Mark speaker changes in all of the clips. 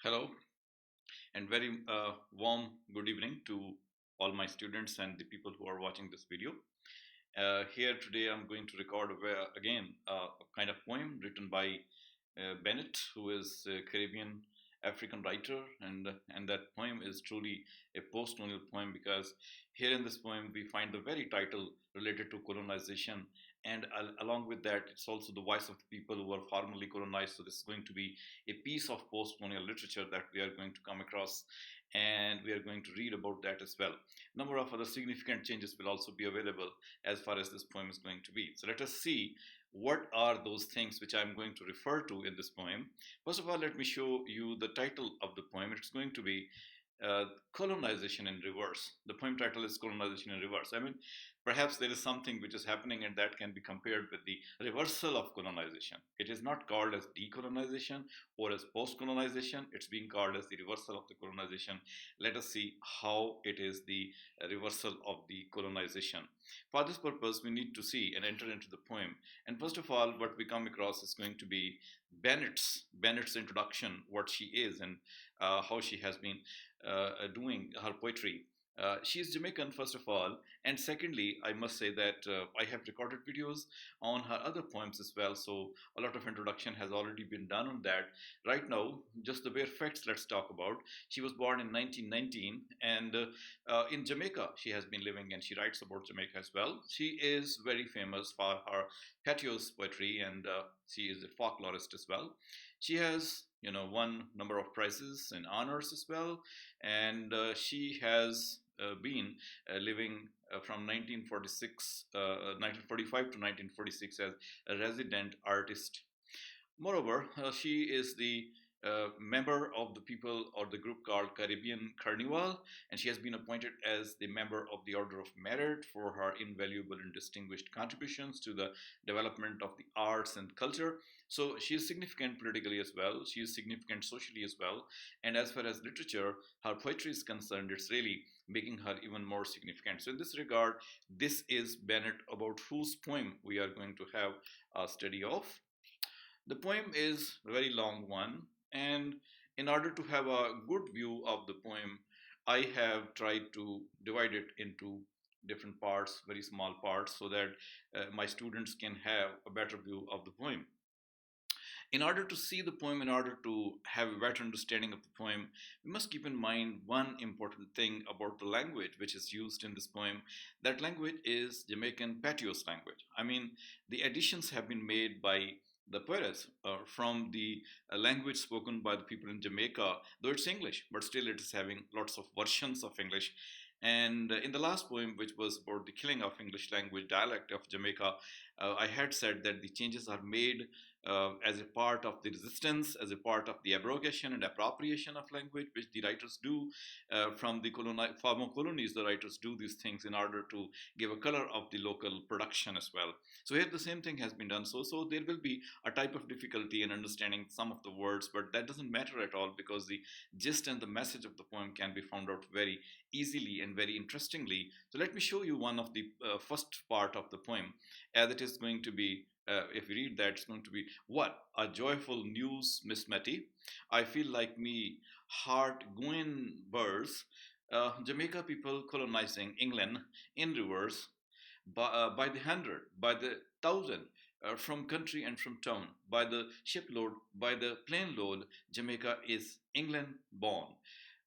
Speaker 1: Hello, and very warm good evening to all my students and the people who are watching this video. Here today, I'm going to record again a kind of poem written by Bennett, who is a Caribbean African writer, and that poem is truly a post-colonial poem because here in this poem we find the very title related to colonization, and along with that, it's also the voice of the people who were formerly colonized. So this is going to be a piece of post-colonial literature that we are going to come across, and we are going to read about that as well. Number of other significant changes will also be available as far as this poem is going to be. So let us see what are those things which I'm going to refer to in this poem. First of all, let me show you the title of the poem. It's going to be Colonization in Reverse. The poem title is Colonization in Reverse. I mean, perhaps there is something which is happening and that can be compared with the reversal of colonization. It is not called as decolonization or as post-colonization. It's being called as the reversal of the colonization. Let us see how it is the reversal of the colonization. For this purpose, we need to see and enter into the poem. And first of all, what we come across is going to be Bennett's introduction, what she is and how she has been doing her poetry. She is Jamaican, first of all, and secondly, I must say that I have recorded videos on her other poems as well. So a lot of introduction has already been done on that. Right now, just the bare facts. Let's talk about. She was born in 1919, and in Jamaica she has been living, and she writes about Jamaica as well. She is very famous for her pathos poetry, and she is a folklorist as well. She has won number of prizes and honors as well, and she has been living from 1945 to 1946 as a resident artist. Moreover, she is the member of the people or the group called Caribbean Carnival, and she has been appointed as the member of the Order of Merit for her invaluable and distinguished contributions to the development of the arts and culture. So she is significant politically as well. She is significant socially as well. And as far as literature, her poetry is concerned, it's really making her even more significant. So in this regard, this is Bennett, about whose poem we are going to have a study of. The poem is a very long one, and in order to have a good view of the poem, I have tried to divide it into different parts, very small parts, so that my students can have a better view of the poem. In order to see the poem, in order to have a better understanding of the poem, we must keep in mind one important thing about the language which is used in this poem. That language is Jamaican patois language. I mean, the additions have been made by the poets from the language spoken by the people in Jamaica, though it's English, but still it is having lots of versions of English. And in the last poem, which was about the killing of English language dialect of Jamaica, I had said that the changes are made as a part of the resistance, as a part of the abrogation and appropriation of language, which the writers do from the former colonies. The writers do these things in order to give a color of the local production as well. So here the same thing has been done. So there will be a type of difficulty in understanding some of the words, but that doesn't matter at all because the gist and the message of the poem can be found out very easily and very interestingly. So let me show you one of the first part of the poem, as it is going to be. If you read that, it's going to be, what a joyful news, Miss Matty. I feel like me heart going burst. Jamaica people colonizing England in reverse by the hundred, by the thousand, from country and from town, by the shipload, by the plane load. Jamaica is England born.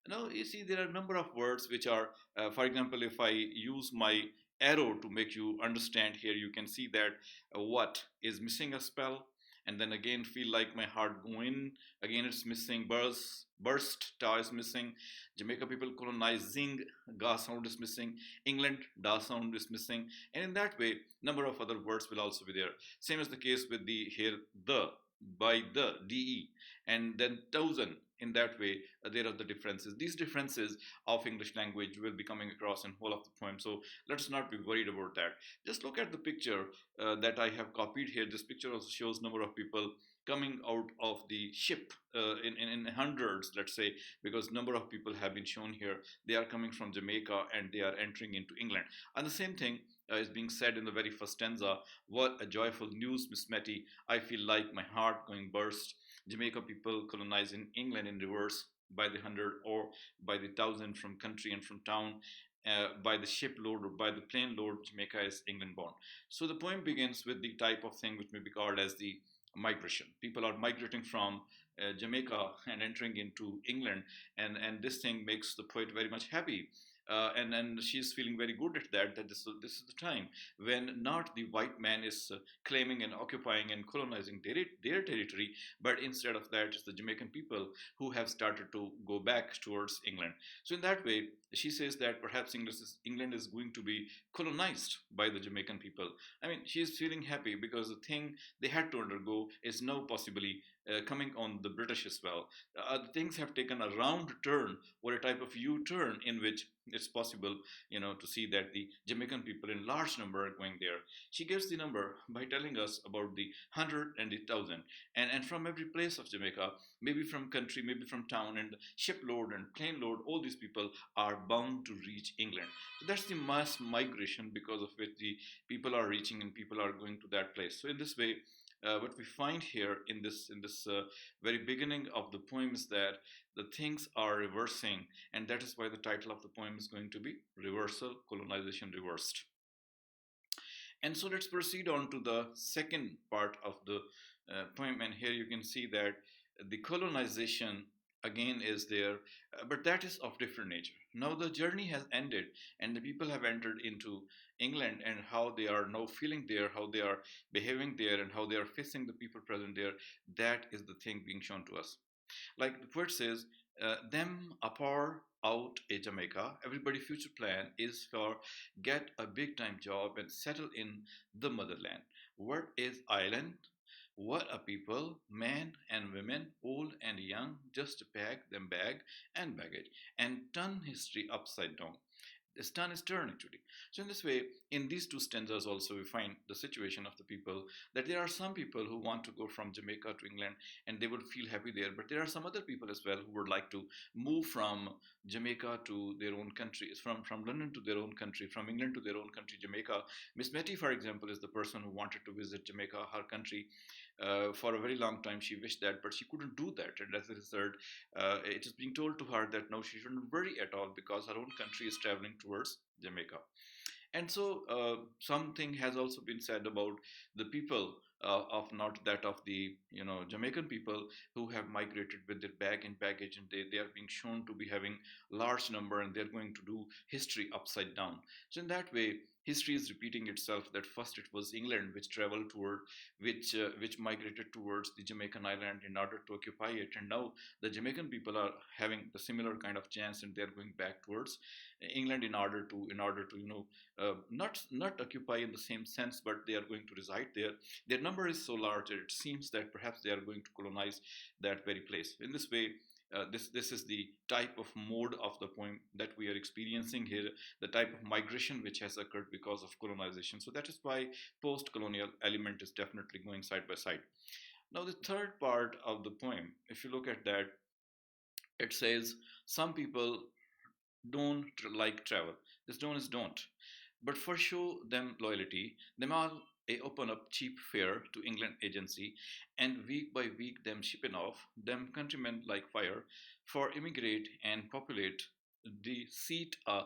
Speaker 1: Now, you see, there are a number of words which are, for example, if I use my arrow to make you understand here, you can see that what is missing a spell, and then again, feel like my heart going. Again, it's missing. Burst, ta is missing. Jamaica people colonizing, ga sound is missing. England, da sound is missing. And in that way, number of other words will also be there. Same as the case with the here, the, by the, de, and then thousand. In that way, there are the differences. These differences of English language will be coming across in whole of the poem. So let's not be worried about that. Just look at the picture that I have copied here. This picture also shows number of people coming out of the ship in hundreds, let's say, because number of people have been shown here. They are coming from Jamaica and they are entering into England. And the same thing is being said in the very first stanza. What a joyful news, Miss Matty. I feel like my heart going burst. Jamaica people colonizing England in reverse by the hundred or by the thousand from country and from town. By the shipload or by the plane load, Jamaica is England born. So the poem begins with the type of thing which may be called as the migration. People are migrating from Jamaica and entering into England, and this thing makes the poet very much happy. And she's feeling very good at that. That this is the time when not the white man is claiming and occupying and colonizing their territory, but instead of that, it's the Jamaican people who have started to go back towards England. So in that way, she says that perhaps England is going to be colonized by the Jamaican people. I mean, she is feeling happy because the thing they had to undergo is now possibly coming on the British as well. Things have taken a round turn or a type of U-turn in which it's possible, to see that the Jamaican people in large number are going there. She gives the number by telling us about the hundred and the thousand, and from every place of Jamaica, maybe from country, maybe from town, and shipload and plane load, all these people are bound to reach England. So that's the mass migration because of which the people are reaching and people are going to that place. So in this way, what we find here in this very beginning of the poem is that the things are reversing, and that is why the title of the poem is going to be Reversal, Colonization Reversed. And so let's proceed on to the second part of the poem. And here you can see that the colonization again is there, but that is of different nature. Now the journey has ended, and the people have entered into England, and how they are now feeling there, how they are behaving there, and how they are facing the people present there. That is the thing being shown to us. Like the poet says, them apart out a Jamaica, everybody future plan is for get a big time job and settle in the motherland. What is island? What a people, men and women, old and young, just pack them bag and baggage and turn history upside down. The stun is turn actually. So in this way, in these two stanzas also we find the situation of the people, that there are some people who want to go from Jamaica to England and they would feel happy there, but there are some other people as well who would like to move from Jamaica to their own country, from London to their own country, from England to their own country, Jamaica. Miss Metty, for example, is the person who wanted to visit Jamaica, her country. For a very long time she wished that, but she couldn't do that, and as a result, it is being told to her that no, she shouldn't worry at all because her own country is traveling towards Jamaica. And so something has also been said about the people of not that of the Jamaican people who have migrated with their bag and baggage, and they are being shown to be having large number, and they're going to do history upside down. So in that way, history is repeating itself, that first it was England which traveled toward, which migrated towards the Jamaican island in order to occupy it, and now the Jamaican people are having the similar kind of chance, and they're going back towards England in order to not occupy in the same sense, but they are going to reside there. Their number is so large that it seems that perhaps they are going to colonize that very place. In this way, this is the type of mode of the poem that we are experiencing here, the type of migration which has occurred because of colonization. So that is why post-colonial element is definitely going side by side. Now the third part of the poem, if you look at that, it says some people don't like travel. This don't is don't. But for show them loyalty, them all open up cheap fare to England agency, and week by week them shipping off, them countrymen like fire, for immigrate and populate the seat of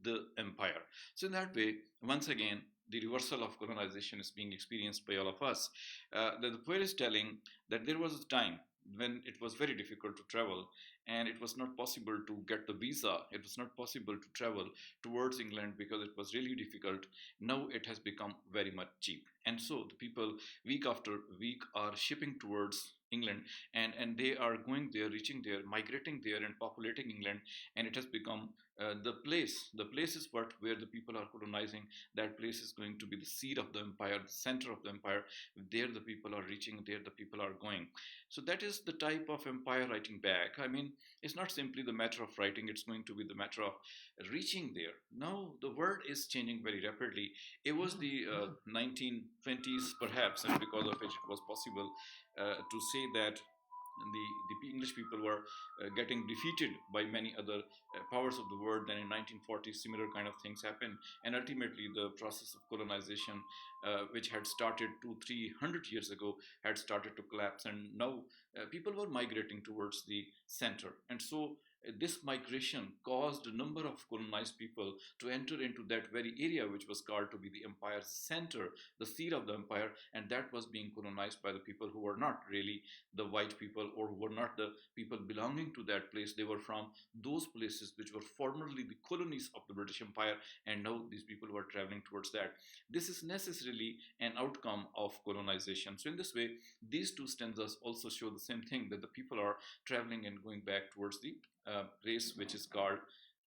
Speaker 1: the empire. So in that way, once again, the reversal of colonization is being experienced by all of us. The poet is telling that there was a time when it was very difficult to travel, and it was not possible to get the visa. It was not possible to travel towards England because it was really difficult. Now it has become very much cheap. And so the people week after week are shipping towards England, and they are going there, reaching there, migrating there, and populating England. And it has become the place. The place is what where the people are colonizing. That place is going to be the seat of the empire, the center of the empire. There the people are reaching, there the people are going. So that is the type of empire writing back. I mean, it's not simply the matter of writing, it's going to be the matter of reaching there. Now the world is changing very rapidly. It was the 1920s perhaps, and because of which it was possible to say that the English people were getting defeated by many other powers of the world. Then in 1940s, similar kind of things happened, and ultimately the process of colonization, which had started 200-300 years ago, had started to collapse, and now people were migrating towards the center, and so this migration caused a number of colonized people to enter into that very area which was called to be the empire's center, the seat of the empire, and that was being colonized by the people who were not really the white people, or who were not the people belonging to that place. They were from those places which were formerly the colonies of the British Empire, and now these people were traveling towards that. This is necessarily an outcome of colonization. So in this way, these two stanzas also show the same thing, that the people are traveling and going back towards the race which is called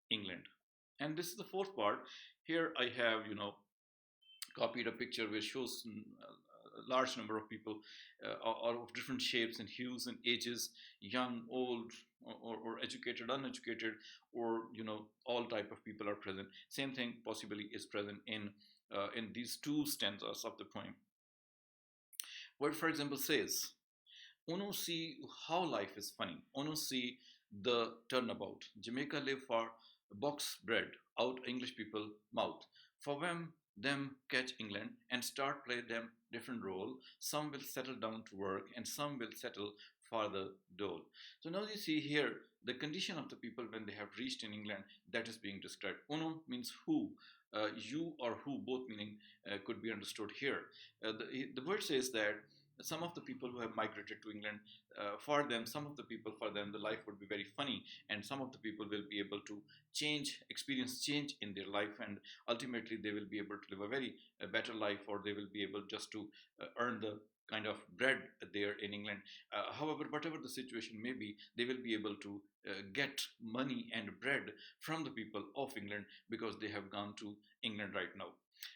Speaker 1: England. And this is the fourth part. Here I have, copied a picture which shows a large number of people of different shapes and hues and ages, young, old, or educated, uneducated, or all type of people are present. Same thing possibly is present in these two stanzas of the poem. Where, for example, says, Uno see how life is funny. Uno see the turnabout. Jamaica live for box bread out English people mouth. For when them catch England and start play them different role, some will settle down to work and some will settle for the dole. So now you see here the condition of the people when they have reached in England, that is being described. Uno means who. You or who, both meaning could be understood here. The word says that some of the people who have migrated to England, for them, some of the people, for them, the life would be very funny, and some of the people will be able to experience change in their life, and ultimately they will be able to live a very better life, or they will be able just to earn the kind of bread there in England. However, whatever the situation may be, they will be able to get money and bread from the people of England because they have gone to England right now.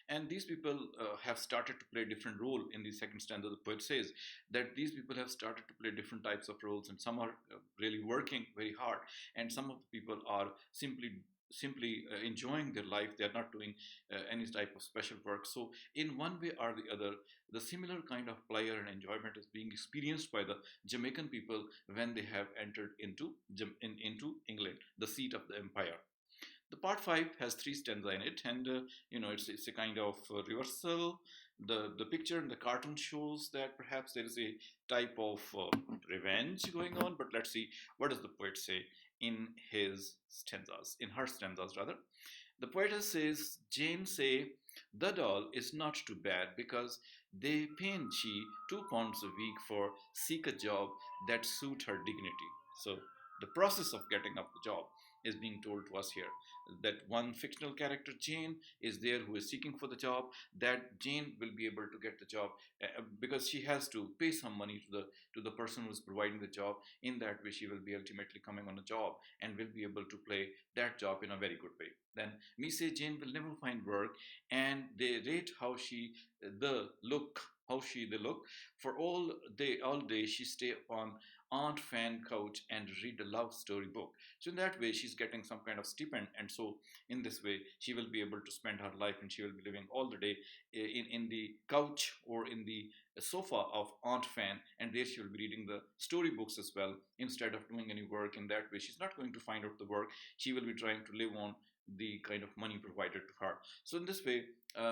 Speaker 1: And these people have started to play different role. In the second stanza, the poet says that these people have started to play different types of roles, and some are really working very hard, and some of the people are simply enjoying their life. They are not doing any type of special work. So in one way or the other, the similar kind of pleasure and enjoyment is being experienced by the Jamaican people when they have entered into England, the seat of the empire. The part five has three stanzas in it, and it's a kind of reversal. The picture in the cartoon shows that perhaps there is a type of revenge going on. But let's see, what does the poet say in her stanzas rather. The poetess says, Jane say, the doll is not too bad because they pay she 2 pounds a week for seek a job that suit her dignity. So the process of getting up the job is being told to us here, that one fictional character, Jane, is there who is seeking for the job, that Jane will be able to get the job because she has to pay some money to the person who is providing the job. In that way, she will be ultimately coming on a job and will be able to play that job in a very good way. Then me say Jane will never find work, and they rate how she the look. For all day she stay upon Aunt Fan couch and read a love story book. So in that way, she's getting some kind of stipend, and so in this way, she will be able to spend her life, and she will be living all the day in the couch or in the sofa of Aunt Fan, and there she will be reading the storybooks as well instead of doing any work. In that way, she's not going to find out the work. She will be trying to live on the kind of money provided to her. So in this way,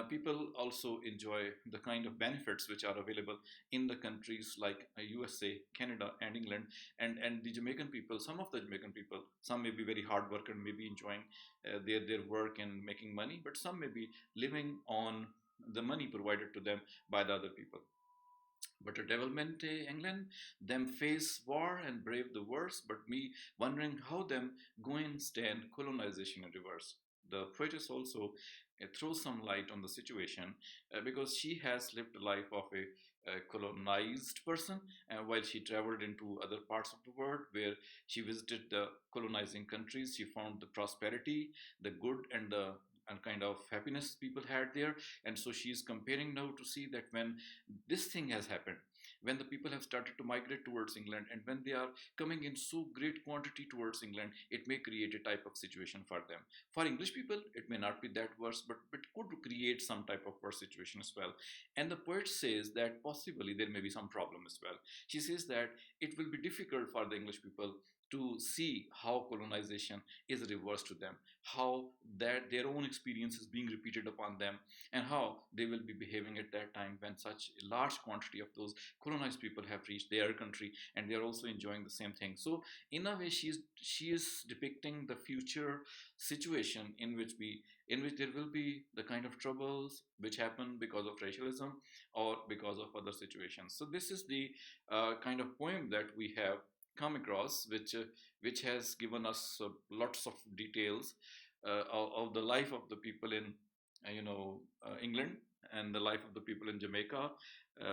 Speaker 1: people also enjoy the kind of benefits which are available in the countries like USA, Canada, and England. And the Jamaican people, some of the Jamaican people, some may be very hard worker and may be enjoying their work and making money, but some may be living on the money provided to them by the other people. But a devilment England, them face war and brave the worst, but me wondering how them go and stand colonization in reverse. The poetess also throws some light on the situation because she has lived the life of a colonized person while she traveled into other parts of the world where she visited the colonizing countries. She found the prosperity, the good, and the and kind of happiness people had there. And so she's comparing now to see that when this thing has happened, when the people have started to migrate towards England, and when they are coming in so great quantity towards England, it may create a type of situation for them. For English people, it may not be that worse, but it could create some type of worse situation as well. And the poet says that possibly there may be some problem as well. She says that it will be difficult for the English people to see how colonization is reversed to them, how that their own experience is being repeated upon them, and how they will be behaving at that time when such a large quantity of those colonized people have reached their country and they are also enjoying the same thing. So in a way, she is depicting the future situation in which there will be the kind of troubles which happen because of racialism or because of other situations. So this is the kind of poem that we have come across, which has given us lots of details of the life of the people in England, and the life of the people in Jamaica.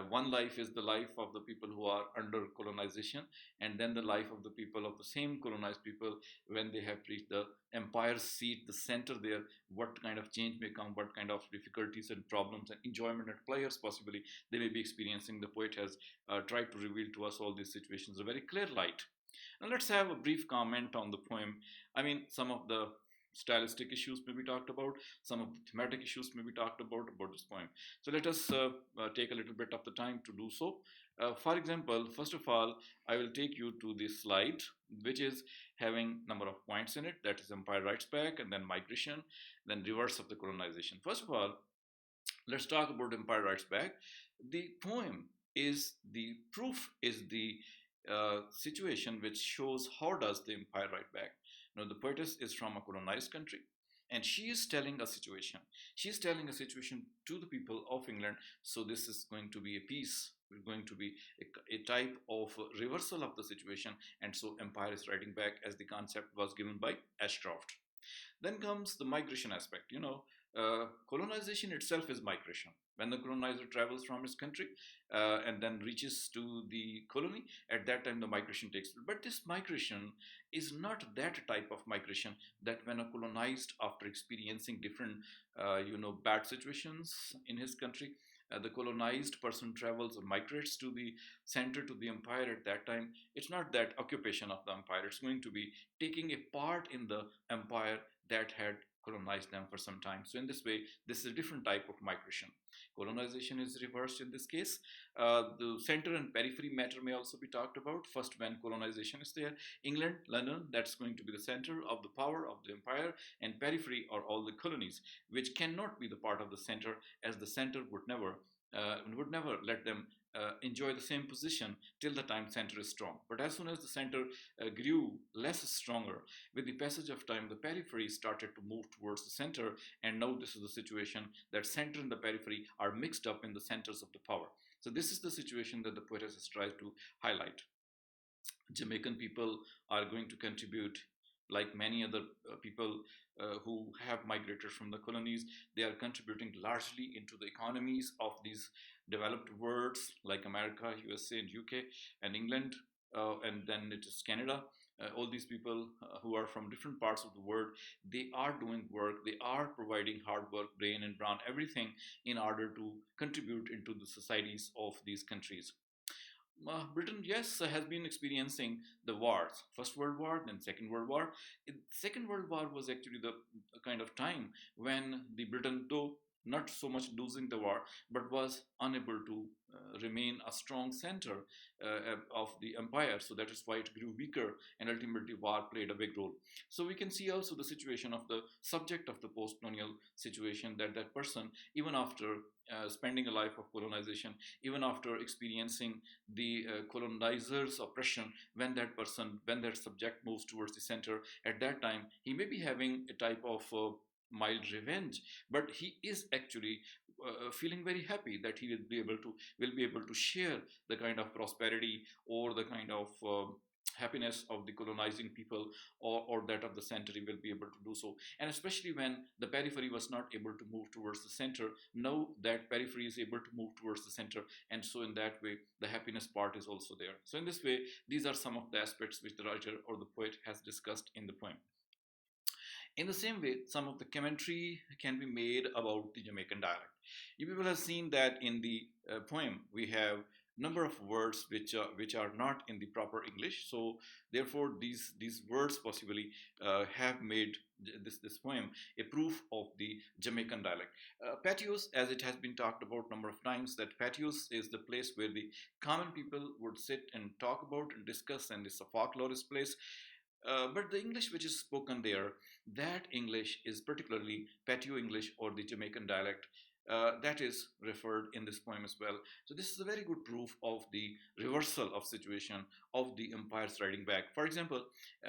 Speaker 1: One life is the life of the people who are under colonization, and then the life of the people of the same colonized people when they have reached the empire seat, the center there. What kind of change may come? What kind of difficulties and problems and enjoyment and pleasures possibly they may be experiencing? The poet has tried to reveal to us all these situations in a very clear light. Now let's have a brief comment on the poem. I mean, some of the stylistic issues may be talked about, some of the thematic issues may be talked about this poem. So let us take a little bit of the time to do so. For example, first of all, I will take you to this slide, which is having number of points in it. That is empire rights back, and then migration, then reverse of the colonization. First of all, let's talk about empire rights back. The poem is the proof, is the situation which shows how does the empire write back. Now the poetess is from a colonized country, and she is telling a situation. She is telling a situation to the people of England. So this is going to be a piece, going to be a type of reversal of the situation, and so empire is writing back as the concept was given by Ashcroft. Then comes the migration aspect. Colonization itself is migration. When the colonizer travels from his country and then reaches to the colony, at that time the migration takes place. But this migration is not that type of migration that when a colonized, after experiencing different, bad situations in his country, the colonized person travels or migrates to the center, to the empire at that time. It's not that occupation of the empire. It's going to be taking a part in the empire that had colonized them for some time. So in this way, this is a different type of migration. Colonization is reversed in this case. The center and periphery matter may also be talked about. First, when colonization is there, England, London, that's going to be the center of the power of the empire, and periphery are all the colonies, which cannot be the part of the center, as the center would never let them enjoy the same position till the time center is strong. But as soon as the center grew less stronger, with the passage of time, the periphery started to move towards the center, and now this is the situation that center and the periphery are mixed up in the centers of the power. So this is the situation that the poetess has tried to highlight. Jamaican people are going to contribute, like many other people who have migrated from the colonies. They are contributing largely into the economies of these developed worlds like America, USA, and UK, and England, and then it is Canada. All these people who are from different parts of the world, they are doing work, they are providing hard work, brain and brawn, everything in order to contribute into the societies of these countries. Britain, yes, has been experiencing the wars, First World War, then Second World War. Second World War was actually the kind of time when the Britain, though not so much losing the war, but was unable to remain a strong center of the empire. So that is why it grew weaker, and ultimately war played a big role. So we can see also the situation of the subject of the post-colonial situation, that that person, even after spending a life of colonization, even after experiencing the colonizer's oppression, when that subject moves towards the center, at that time he may be having a type of mild revenge, but he is actually feeling very happy that he will be able to share the kind of prosperity or the kind of happiness of the colonizing people, or that of the center. He will be able to do so, and especially when the periphery was not able to move towards the center, now that periphery is able to move towards the center, and so in that way the happiness part is also there. So in this way, these are some of the aspects which the writer or the poet has discussed in the poem. In the same way, some of the commentary can be made about the Jamaican dialect. You people have seen that in the poem we have number of words which are not in the proper English. So therefore, these words possibly have made this poem a proof of the Jamaican dialect. Patios, as it has been talked about number of times, that patios is the place where the common people would sit and talk about and discuss, and it's a folklorist place. But the English which is spoken there, that English is particularly Patio English or the Jamaican dialect. That is referred in this poem as well. So this is a very good proof of the reversal of situation of the empires riding back. For example,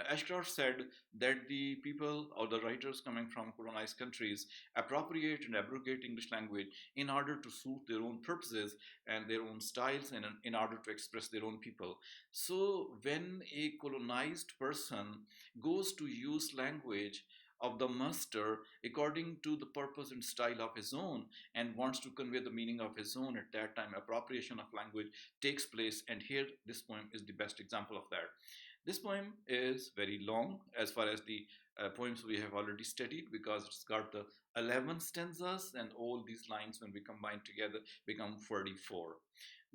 Speaker 1: Ashcroft said that the people or the writers coming from colonized countries appropriate and abrogate English language in order to suit their own purposes and their own styles, and in order to express their own people. So when a colonized person goes to use language of the master according to the purpose and style of his own, and wants to convey the meaning of his own, at that time appropriation of language takes place. And here this poem is the best example of that. This poem is very long as far as the poems we have already studied, because it's got the 11 stanzas, and all these lines when we combine together become 44.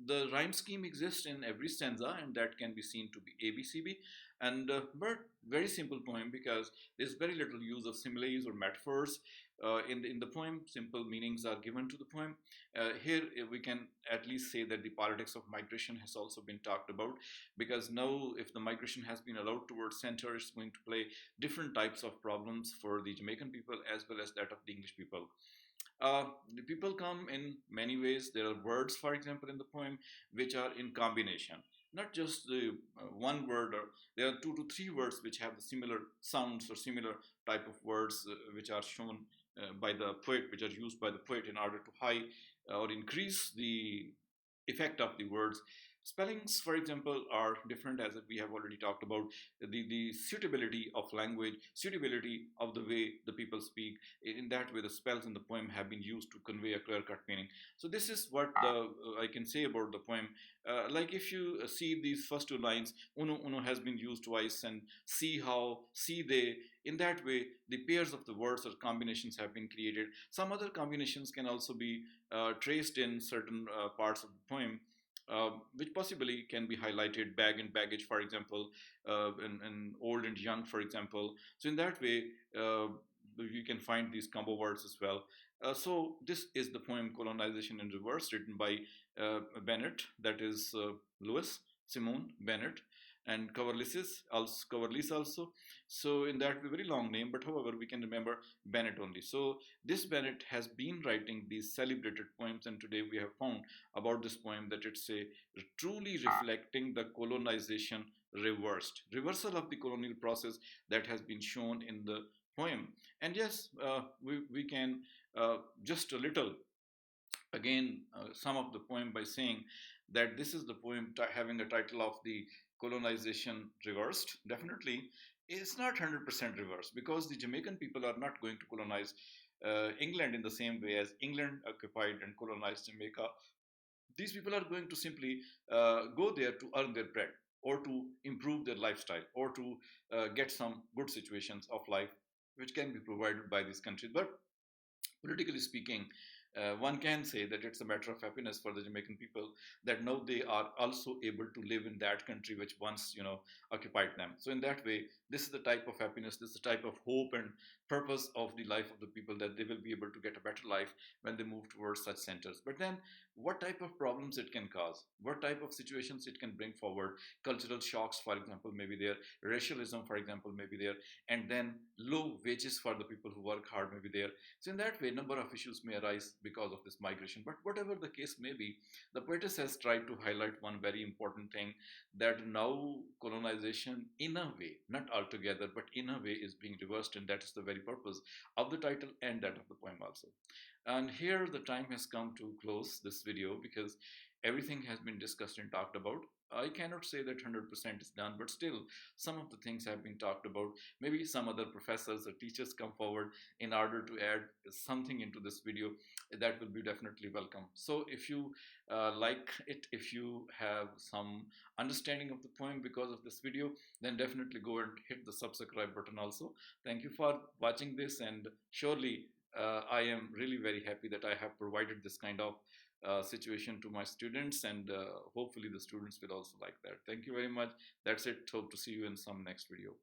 Speaker 1: The rhyme scheme exists in every stanza, and that can be seen to be ABCB. And but very simple poem, because there's very little use of similes or metaphors. In the poem, simple meanings are given to the poem. Here we can at least say that the politics of migration has also been talked about, because now if the migration has been allowed towards center, it's going to play different types of problems for the Jamaican people as well as that of the English people. The people come in many ways. There are words, for example, in the poem, which are in combination. Not just the one word, or there are two to three words which have the similar sounds or similar type of words which are shown by the poet, which are used by the poet in order to hide or increase the effect of the words. Spellings, for example, are different, as we have already talked about. The suitability of language, suitability of the way the people speak. In that way, the spells in the poem have been used to convey a clear-cut meaning. So this is what I can say about the poem. Like if you see these first two lines, uno uno has been used twice, and see how, see they. In that way, the pairs of the words or combinations have been created. Some other combinations can also be traced in certain parts of the poem, which possibly can be highlighted. Bag and baggage, for example, and old and young, for example. So in that way, you can find these combo words as well. So this is the poem Colonization in Reverse, written by Bennett, that is Lewis Simone Bennett, and Coverless also. So in that way, very long name, but however, we can remember Bennett only. So this Bennett has been writing these celebrated poems, and today we have found about this poem that it's a truly reflecting the colonization reversal of the colonial process that has been shown in the poem. And yes, we can just a little again sum up the poem by saying that this is the poem having a title of the colonization reversed. Definitely it's not 100% reversed, because the Jamaican people are not going to colonize England in the same way as England occupied and colonized Jamaica. These people are going to simply go there to earn their bread, or to improve their lifestyle, or to get some good situations of life which can be provided by these countries. But politically speaking, one can say that it's a matter of happiness for the Jamaican people that now they are also able to live in that country which once, occupied them. So in that way, this is the type of happiness, this is the type of hope and purpose of the life of the people, that they will be able to get a better life when they move towards such centers. But then, what type of problems it can cause? What type of situations it can bring forward? Cultural shocks, for example, maybe there. Racialism, for example, maybe there. And then low wages for the people who work hard, maybe there. So in that way, number of issues may arise because of this migration. But whatever the case may be, the poetess has tried to highlight one very important thing, that now colonization, in a way, not altogether, but in a way, is being reversed, and that is the very purpose of the title and that of the poem also. And here the time has come to close this video, because everything has been discussed and talked about. I cannot say that 100% is done, but still, some of the things have been talked about. Maybe some other professors or teachers come forward in order to add something into this video. That will be definitely welcome. So if you like it, if you have some understanding of the poem because of this video, then definitely go and hit the subscribe button also. Thank you for watching this, and surely I am really very happy that I have provided this kind of situation to my students, and hopefully the students will also like that. Thank you very much. That's it. Hope to see you in some next video.